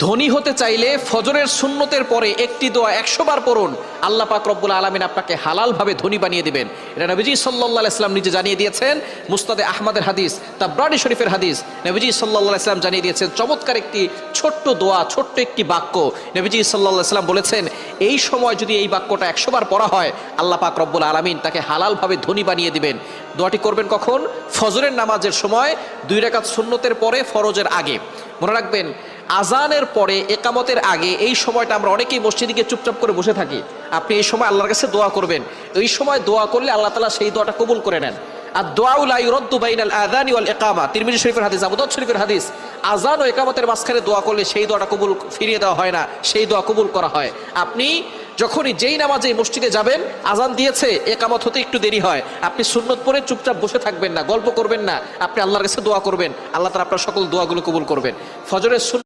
ধনী হতে চাইলে ফজরের সুন্নতের পরে একটি দোয়া 100 বার পড়ুন, আল্লাহ পাক রব্বুল আলামিন আপনাকে হালালভাবে ধনী বানিয়ে দিবেন। এটা নবীজি সাল্লাল্লাহু আলাইহি ওয়াসাল্লাম নিজে জানিয়ে দিয়েছেন। মুসনাদে আহমদের হাদিস, তাবরানী শরীফের হাদিস। নবীজি সাল্লাল্লাহু আলাইহি ওয়াসাল্লাম জানিয়ে দিয়েছেন চমৎকার একটি ছোট্ট দোয়া, ছোট্ট একটি বাক্য। নবীজি সাল্লাল্লাহু আলাইহি ওয়াসাল্লাম বলেছেন, এই সময় যদি এই বাক্যটা 100 বার পড়া হয়, আল্লাহ পাক রব্বুল আলামিন তাকে হালালভাবে ধনী বানিয়ে দিবেন। দোয়াটি করবেন কখন? ফজরের নামাজের সময়, 2 রাকাত সুন্নতের পরে, ফরজের আগে। মনে রাখবেন, আজানের পরে, একামতের আগে এই সময়টা আমরা অনেকেই মসজিদে গিয়ে চুপচাপ করে বসে থাকি। আপনি এই সময় আল্লাহর কাছে দোয়া করবেন। এই সময় দোয়া করলে আল্লাহ তাআলা সেই দোয়াটা কবুল করে নেন। আর দোয়াউ লা ইউরাদ্দু বাইনাল আযানি ওয়াল ইকামা, তিরমিজি শরীফের হাদিস, আবু দাউদ শরীফের হাদিস। আজান ও ইকামতের মাঝখানে দোয়া করলে সেই দোয়াটা কবুল ফিরিয়ে দেওয়া হয় না, সেই দোয়া কবুল করা হয়। আপনি যখনই যেই নামাজে মসজিদে যাবেন, আজান দিয়েছে, একামত হতে একটু দেরি হয়, আপনি সুন্নত পড়ে চুপচাপ বসে থাকবেন না, গল্প করবেন না, আপনি আল্লাহর কাছে দোয়া করবেন। আল্লাহ তাআলা আপনার সকল দোয়াগুলো কবুল করবেন। ফজরের